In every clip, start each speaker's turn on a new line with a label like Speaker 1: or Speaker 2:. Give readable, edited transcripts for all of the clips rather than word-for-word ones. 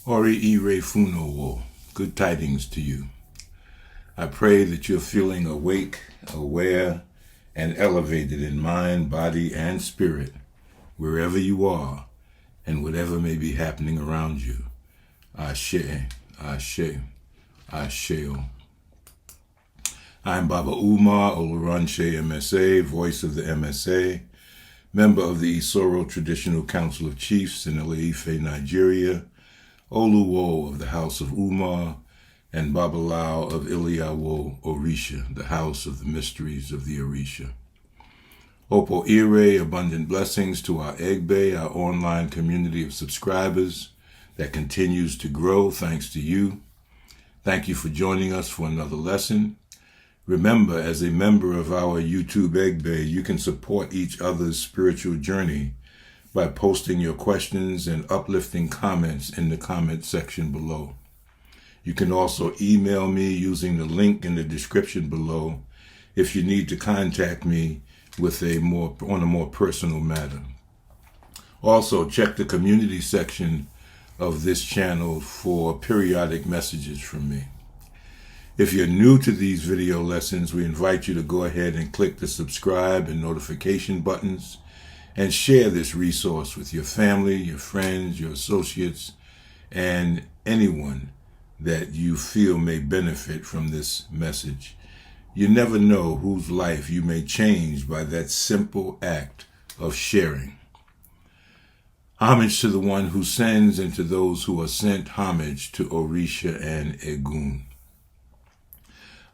Speaker 1: Oriire funo, good tidings to you. I pray that you're feeling awake, aware, and elevated in mind, body, and spirit, wherever you are, and whatever may be happening around you. Ashe, Ashe, Asheo. I'm Baba Umar, Oluranse Emese, voice of the MSA, member of the Isoro Traditional Council of Chiefs in Ile-Ife, Nigeria, Oluwo of the House of Umar, and Babalao of Ile-Ife Orisha, the House of the Mysteries of the Orisha. Oriire, abundant blessings to our Egbe, our online community of subscribers that continues to grow thanks to you. Thank you for joining us for another lesson. Remember, as a member of our YouTube Egbe, you can support each other's spiritual journey by posting your questions and uplifting comments in the comment section below. You can also email me using the link in the description below if you need to contact me with on a more personal matter. Also, check the community section of this channel for periodic messages from me. If you're new to these video lessons, we invite you to go ahead and click the subscribe and notification buttons and share this resource with your family, your friends, your associates, and anyone that you feel may benefit from this message. You never know whose life you may change by that simple act of sharing. Homage to the one who sends and to those who are sent, homage to Orisha and Egun.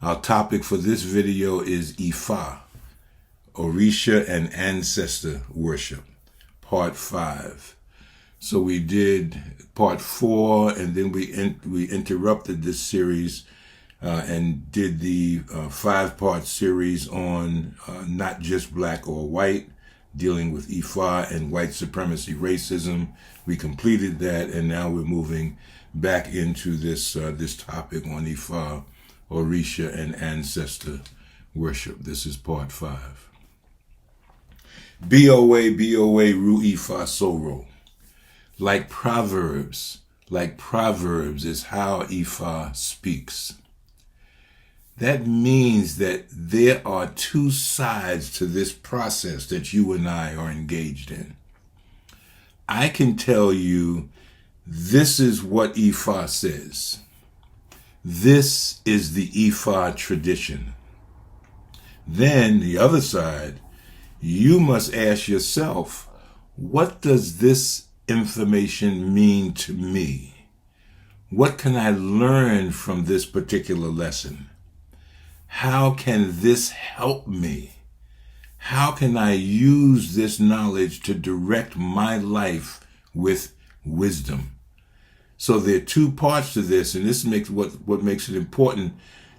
Speaker 1: Our topic for this video is Ifa, Orisa and Ancestor Worship, Part 5. So we did Part 4, and then we interrupted this series and did the 5-part series on not just black or white, dealing with Ifa and white supremacy racism. We completed that, and now we're moving back into this topic on Ifa, Orisa and Ancestor Worship. This is Part 5. BOA, Ru Ifa Soro. Like Proverbs is how Ifa speaks. That means that there are two sides to this process that you and I are engaged in. I can tell you this is what Ifa says. This is the Ifa tradition. Then the other side, you must ask yourself, what does this information mean to me? What can I learn from this particular lesson? How can this help me? How can I use this knowledge to direct my life with wisdom? So there are two parts to this, and this makes what makes it important.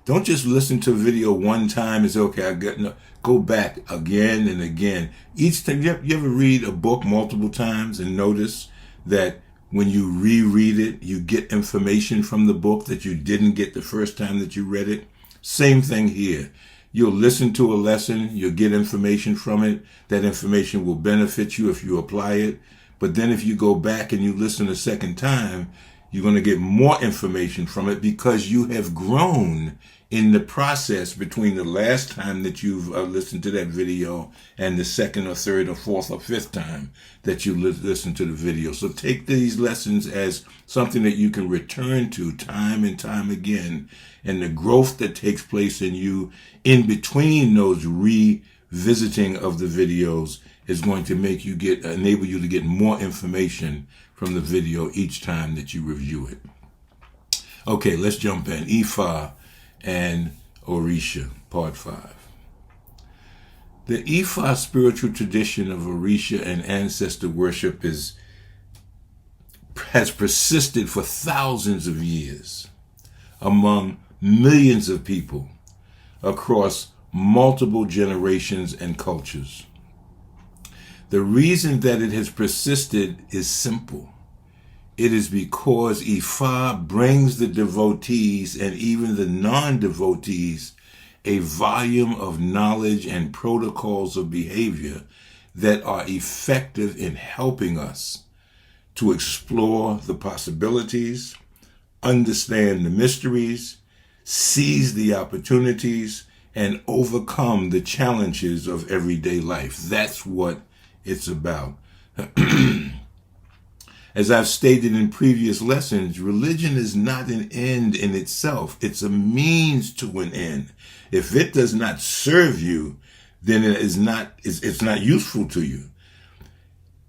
Speaker 1: Don't just listen to a video one time and say, okay, go back again and again. Each time, you ever read a book multiple times and notice that when you reread it, you get information from the book that you didn't get the first time that you read it? Same thing here. You'll listen to a lesson, you'll get information from it. That information will benefit you if you apply it. But then if you go back and you listen a second time, you're going to get more information from it because you have grown in the process between the last time that you've listened to that video and the second or third or fourth or fifth time that you listen to the video. So take these lessons as something that you can return to time and time again, and the growth that takes place in you in between those revisiting of the videos is going to enable you to get more information from the video each time that you review it. Okay, let's jump in. Ifa and Orisha, Part 5. The Ifa spiritual tradition of Orisa and Ancestor Worship has persisted for thousands of years among millions of people across multiple generations and cultures. The reason that it has persisted is simple. It is because Ifa brings the devotees and even the non-devotees a volume of knowledge and protocols of behavior that are effective in helping us to explore the possibilities, understand the mysteries, seize the opportunities, and overcome the challenges of everyday life. That's what it's about. As I've stated in previous lessons, religion is not an end in itself. It's a means to an end. If it does not serve you, then it's not useful to you.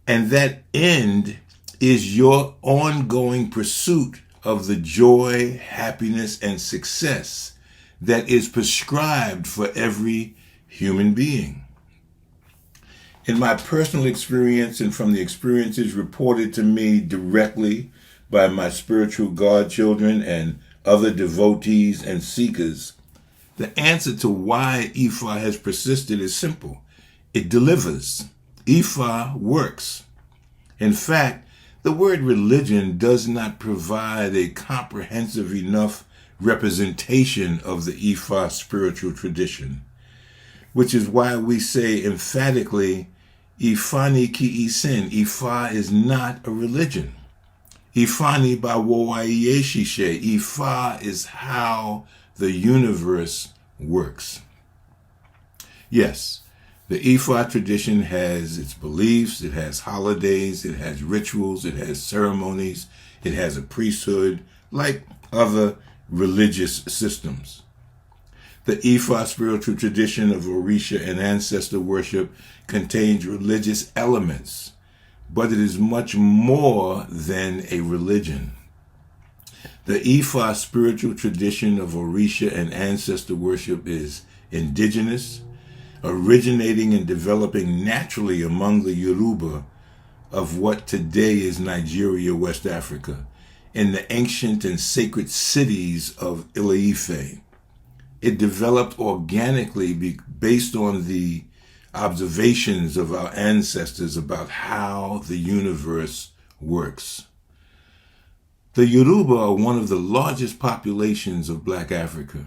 Speaker 1: And that end is your ongoing pursuit of the joy, happiness, and success that is prescribed for every human being. In my personal experience and from the experiences reported to me directly by my spiritual godchildren and other devotees and seekers, the answer to why Ifa has persisted is simple. It delivers. Ifa works. In fact, the word religion does not provide a comprehensive enough representation of the Ifa spiritual tradition, which is why we say emphatically, Ifani ki isen. Ifa is not a religion. Ifani ba woaiye shishe. Ifa is how the universe works. Yes, the Ifa tradition has its beliefs, it has holidays, it has rituals, it has ceremonies, it has a priesthood, like other religious systems. The Ifa spiritual tradition of Orisa and Ancestor Worship contains religious elements, but it is much more than a religion. The Ifa spiritual tradition of Orisa and Ancestor Worship is indigenous, originating and developing naturally among the Yoruba of what today is Nigeria, West Africa, in the ancient and sacred cities of Ile-Ife. It developed organically based on the observations of our ancestors about how the universe works. The Yoruba are one of the largest populations of Black Africa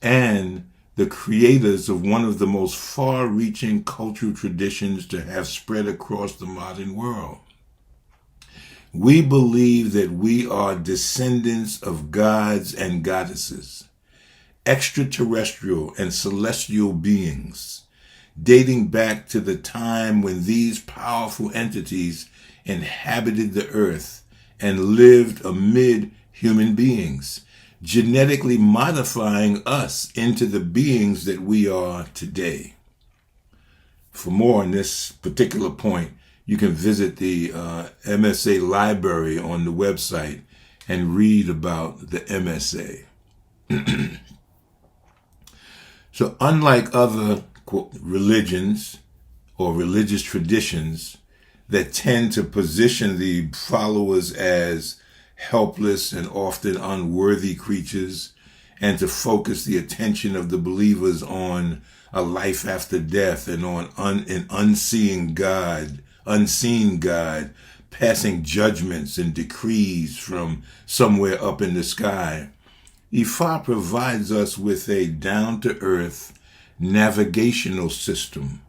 Speaker 1: and the creators of one of the most far-reaching cultural traditions to have spread across the modern world. We believe that we are descendants of gods and goddesses, extraterrestrial and celestial beings, dating back to the time when these powerful entities inhabited the earth and lived amid human beings, genetically modifying us into the beings that we are today. For more on this particular point, you can visit the MSA library on the website and read about the MSA. So unlike other quote, religions or religious traditions that tend to position the followers as helpless and often unworthy creatures and to focus the attention of the believers on a life after death and on an unseen God passing judgments and decrees from somewhere up in the sky, Ifa provides us with a down-to-earth navigational system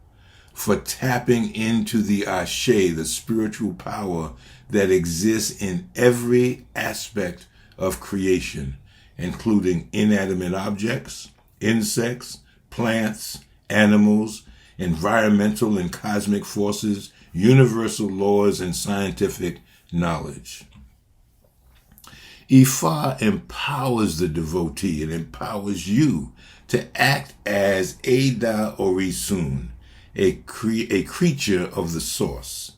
Speaker 1: for tapping into the Ashe, the spiritual power that exists in every aspect of creation, including inanimate objects, insects, plants, animals, environmental and cosmic forces, universal laws, and scientific knowledge. Ifa empowers the devotee and empowers you to act as Ada Orisun, a creature of the source,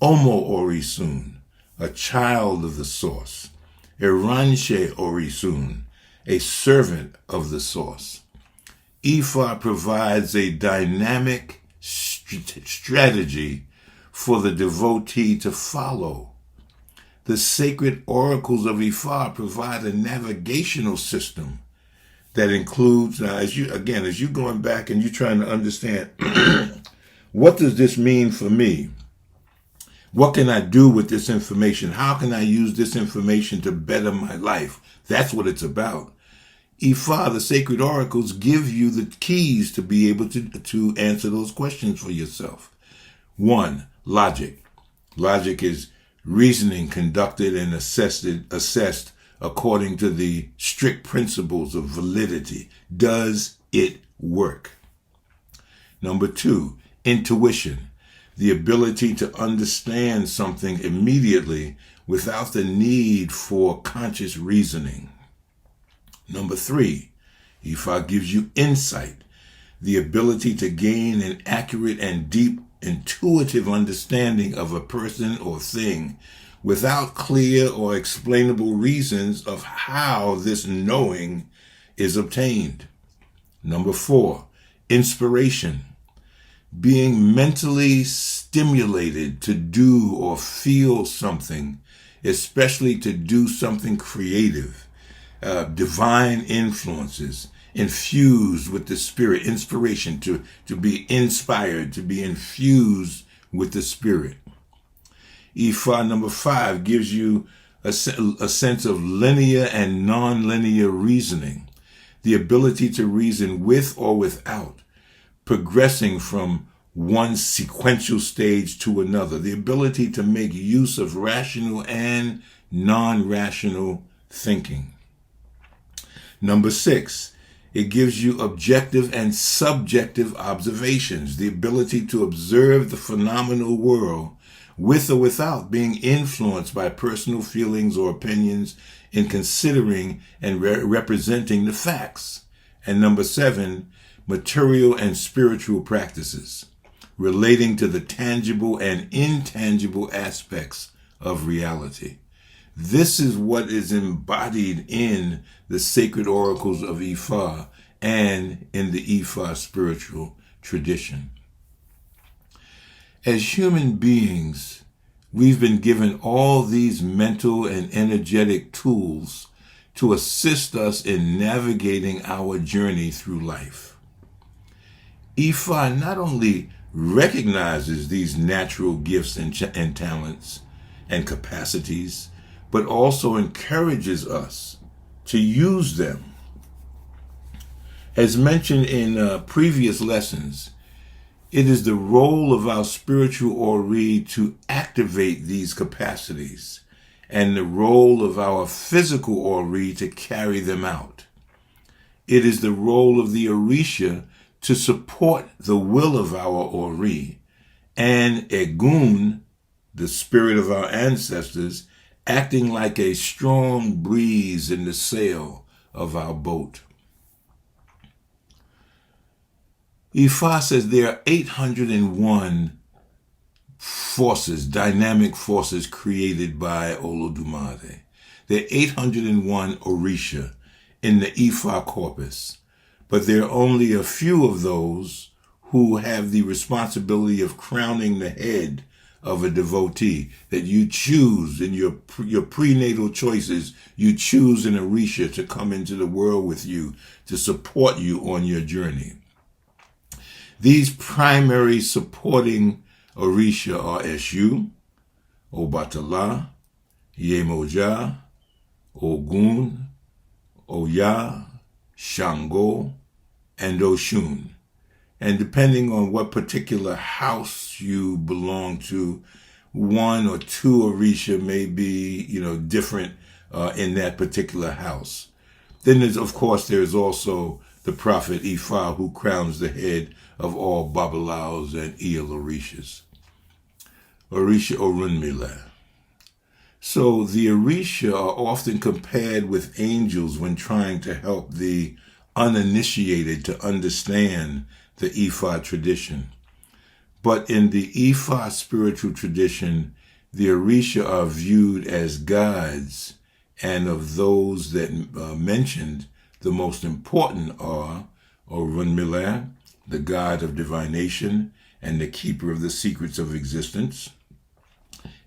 Speaker 1: Omo Orisun, a child of the source, Oluranse Orisun, a servant of the source. Ifa provides a dynamic strategy for the devotee to follow. The sacred oracles of Ifa provide a navigational system that includes, now as you're going back and you're trying to understand, what does this mean for me? What can I do with this information? How can I use this information to better my life? That's what it's about. Ifa, the sacred oracles, give you the keys to be able to answer those questions for yourself. 1, logic. Logic is reasoning conducted and assessed according to the strict principles of validity. Does it work? Number 2, intuition, the ability to understand something immediately without the need for conscious reasoning. Number 3, Ifa gives you insight, the ability to gain an accurate and deep intuitive understanding of a person or thing without clear or explainable reasons of how this knowing is obtained. Number 4, inspiration, being mentally stimulated to do or feel something, especially to do something creative, divine influences, infused with the spirit, inspiration, to be inspired, to be infused with the spirit. Ifa number 5 gives you a sense of linear and non-linear reasoning, the ability to reason with or without, progressing from one sequential stage to another, the ability to make use of rational and non-rational thinking. Number 6, it gives you objective and subjective observations, the ability to observe the phenomenal world with or without being influenced by personal feelings or opinions in considering and representing the facts. And number 7, material and spiritual practices relating to the tangible and intangible aspects of reality. This is what is embodied in the sacred oracles of Ifa and in the Ifa spiritual tradition. As human beings, we've been given all these mental and energetic tools to assist us in navigating our journey through life. Ifa not only recognizes these natural gifts and talents and capacities, but also encourages us to use them. As mentioned in previous lessons, it is the role of our spiritual Ori to activate these capacities, and the role of our physical Ori to carry them out. It is the role of the Orisha to support the will of our Ori, and Egun, the spirit of our ancestors, acting like a strong breeze in the sail of our boat. Ifa says there are 801 forces, dynamic forces created by Olofi-dumare. There are 801 Orisha in the Ifa corpus, but there are only a few of those who have the responsibility of crowning the head of a devotee, that you choose in your prenatal choices, you choose an Orisha to come into the world with you, to support you on your journey. These primary supporting Orisha are Eshu, Obatala, Yemoja, Ogun, Oya, Shango, and Oshun. And depending on what particular house you belong to, one or two Orisha may be, different in that particular house. Then there's also the prophet Ifa, who crowns the head of all Babalaos and Ile-Orishas. Orisha Orunmila. So the Orisha are often compared with angels when trying to help the uninitiated to understand the Ifa tradition. But in the Ifa spiritual tradition, the Orisha are viewed as guides, and of those that mentioned, the most important are Orunmila, the god of divination and the keeper of the secrets of existence;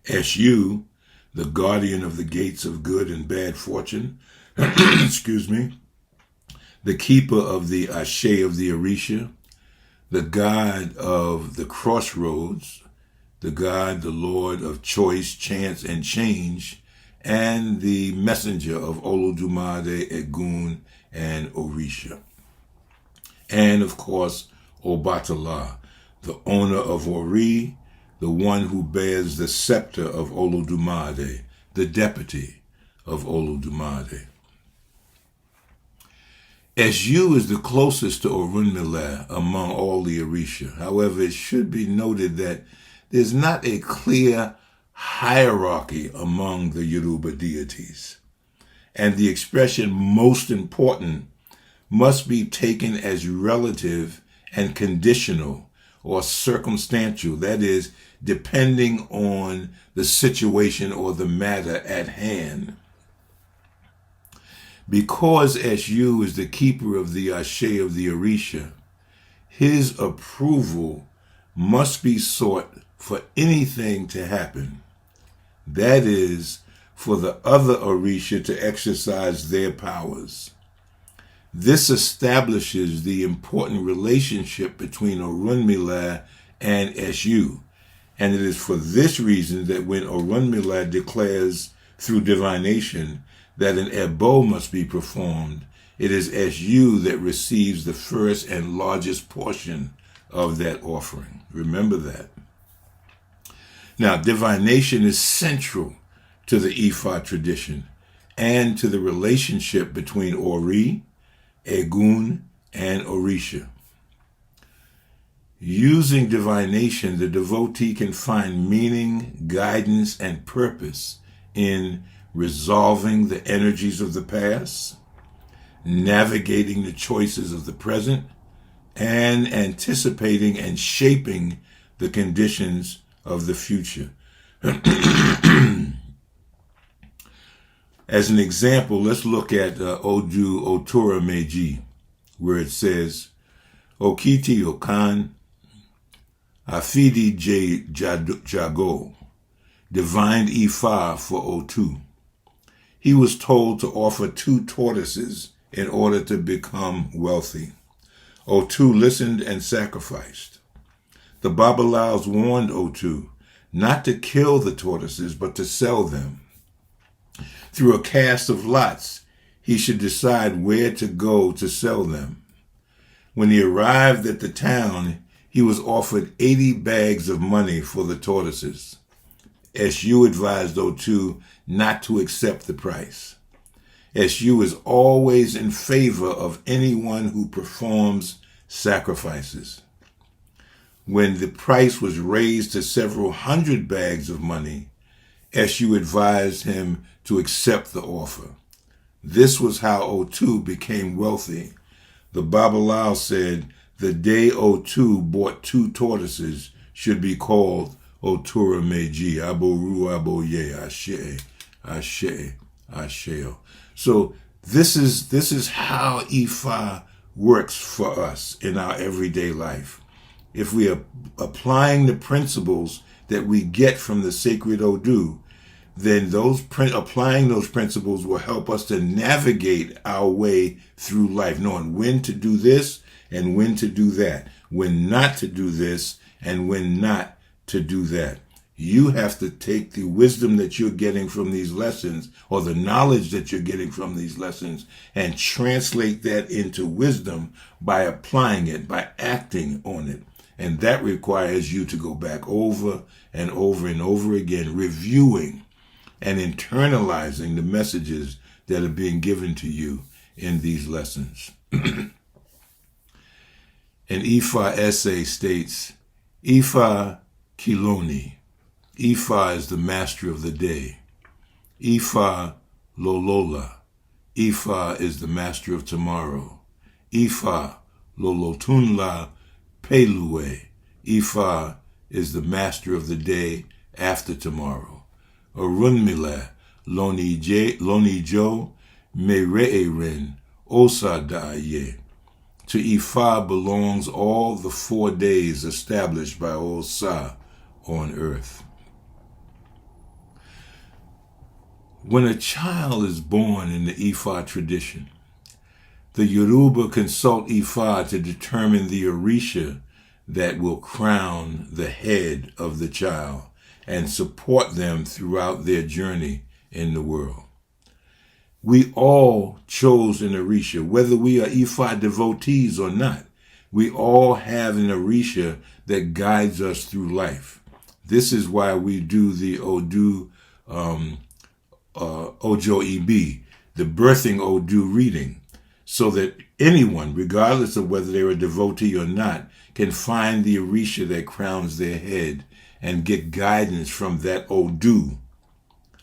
Speaker 1: Eshu, the guardian of the gates of good and bad fortune, the keeper of the ashe of the Orisha; the god of the crossroads, the Lord of choice, chance, and change, and the messenger of Olofi-dumare, Egun, and Orisha. And of course, Obatala, the owner of Ori, the one who bears the scepter of Olofi-dumare, the deputy of Olofi-dumare. Eshu is the closest to Orunmila among all the Orisha. However, it should be noted that there's not a clear hierarchy among the Yoruba deities, and the expression most important must be taken as relative and conditional or circumstantial, that is, depending on the situation or the matter at hand. Because Eshu is the keeper of the Ashe of the Orisha, his approval must be sought for anything to happen. That is, for the other Orisha to exercise their powers. This establishes the important relationship between Orunmila and Eshu, and it is for this reason that when Orunmila declares through divination that an ebo must be performed, it is Eshu that receives the first and largest portion of that offering. Remember that. Now, divination is central to the Ifa tradition and to the relationship between Ori, Egun, and Orisha. Using divination, the devotee can find meaning, guidance, and purpose in resolving the energies of the past, navigating the choices of the present, and anticipating and shaping the conditions of the future. As an example, let's look at Odu Otura Meji, where it says, Okiti Okan, Afidi Jago, divined Ifa for Otu. He was told to offer 2 tortoises in order to become wealthy. Otu listened and sacrificed. The Babalaos warned Otu not to kill the tortoises, but to sell them. Through a cast of lots, he should decide where to go to sell them. When he arrived at the town, he was offered 80 bags of money for the tortoises. Eshu advised Otu not to accept the price. Eshu is always in favor of anyone who performs sacrifices. When the price was raised to several hundred bags of money, Eshu advised him to accept the offer. This was how Otu became wealthy. The Babalao said, the day Otu bought 2 tortoises should be called Otura Meji, Aboru Aboye, Ashe, Ashe, Asheo. So this is how Ifa works for us in our everyday life. If we are applying the principles that we get from the sacred Odu, then applying those principles will help us to navigate our way through life, knowing when to do this and when to do that, when not to do this and when not to do that. You have to take the wisdom that you're getting from these lessons, or the knowledge that you're getting from these lessons, and translate that into wisdom by applying it, by acting on it. And that requires you to go back over and over and over again, reviewing and internalizing the messages that are being given to you in these lessons. An Ifa essay states, Ifa Kiloni. Ifa is the master of the day. Ifa Lolola. Ifa is the master of tomorrow. Ifa Lolotunla Pelue. Ifa is the master of the day after tomorrow. Orunmila Lonijo Mere'erin Osa Da'aye. To Ifa belongs all the 4 days established by Osa on earth. When a child is born in the Ifa tradition, the Yoruba consult Ifa to determine the Orisha that will crown the head of the child and support them throughout their journey in the world. We all chose an Orisha, whether we are Ifa devotees or not. We all have an Orisha that guides us through life. This is why we do the Odu Ojo Ibi, the birthing Odu reading, so that anyone, regardless of whether they're a devotee or not, can find the Orisha that crowns their head and get guidance from that Odu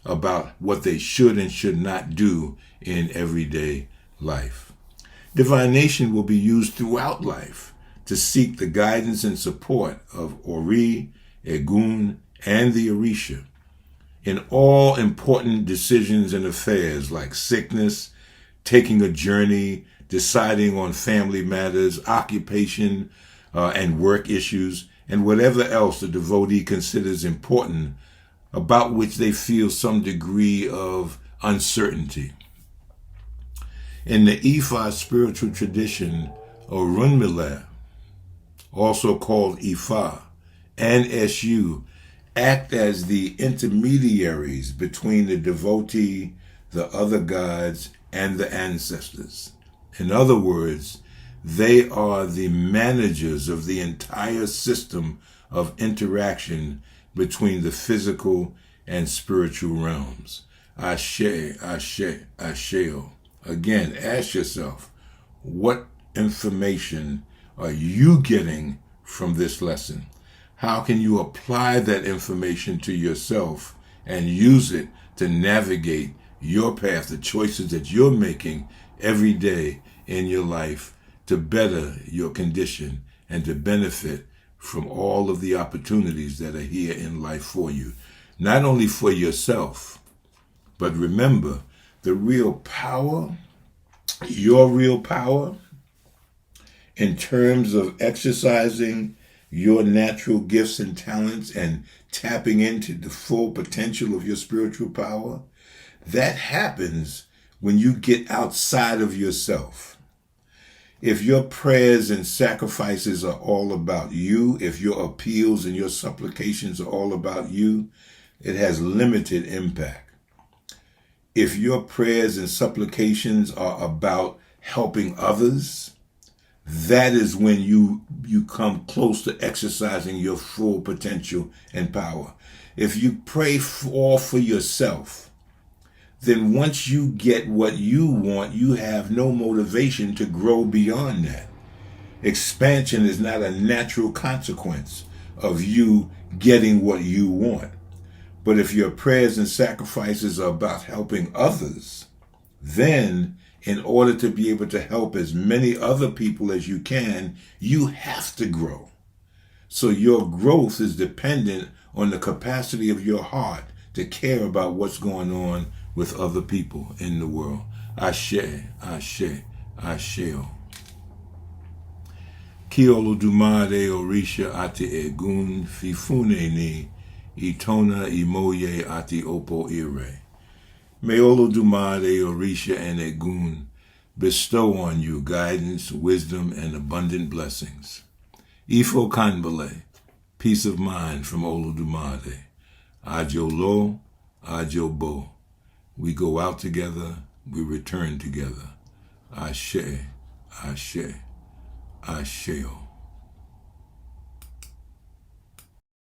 Speaker 1: about what they should and should not do in everyday life. Divination will be used throughout life to seek the guidance and support of Ori, Egun, and the Orisha in all important decisions and affairs like sickness, taking a journey, deciding on family matters, occupation, and work issues, and whatever else the devotee considers important about which they feel some degree of uncertainty. In the Ifa spiritual tradition, Orunmila, also called Ifa, and Su, act as the intermediaries between the devotee, the other gods, and the ancestors. In other words, they are the managers of the entire system of interaction between the physical and spiritual realms. Ashe, Ashe, Asheo. Again, ask yourself, what information are you getting from this lesson? How can you apply that information to yourself and use it to navigate your path, the choices that you're making every day in your life to better your condition and to benefit from all of the opportunities that are here in life for you? Not only for yourself, but remember, the real power, your real power, in terms of exercising your natural gifts and talents and tapping into the full potential of your spiritual power, that happens when you get outside of yourself. If your prayers and sacrifices are all about you, if your appeals and your supplications are all about you, it has limited impact. If your prayers and supplications are about helping others, that is when you come close to exercising your full potential and power. If you pray all for yourself, then once you get what you want, you have no motivation to grow beyond that. Expansion is not a natural consequence of you getting what you want. But if your prayers and sacrifices are about helping others, then in order to be able to help as many other people as you can, you have to grow. So your growth is dependent on the capacity of your heart to care about what's going on with other people in the world. Ashe, Ashe, Asheo. Ki Olu-dumare Orisha ati Egun fifune ni itona imoye ati Opo-ire. May Olu-dumare Orisha and Egun bestow on you guidance, wisdom, and abundant blessings. Ifo Kanbale, peace of mind from Olu-dumare. Ajo Lo, Ajo Bo. We go out together, we return together. Ashe, Ashe, Asheo.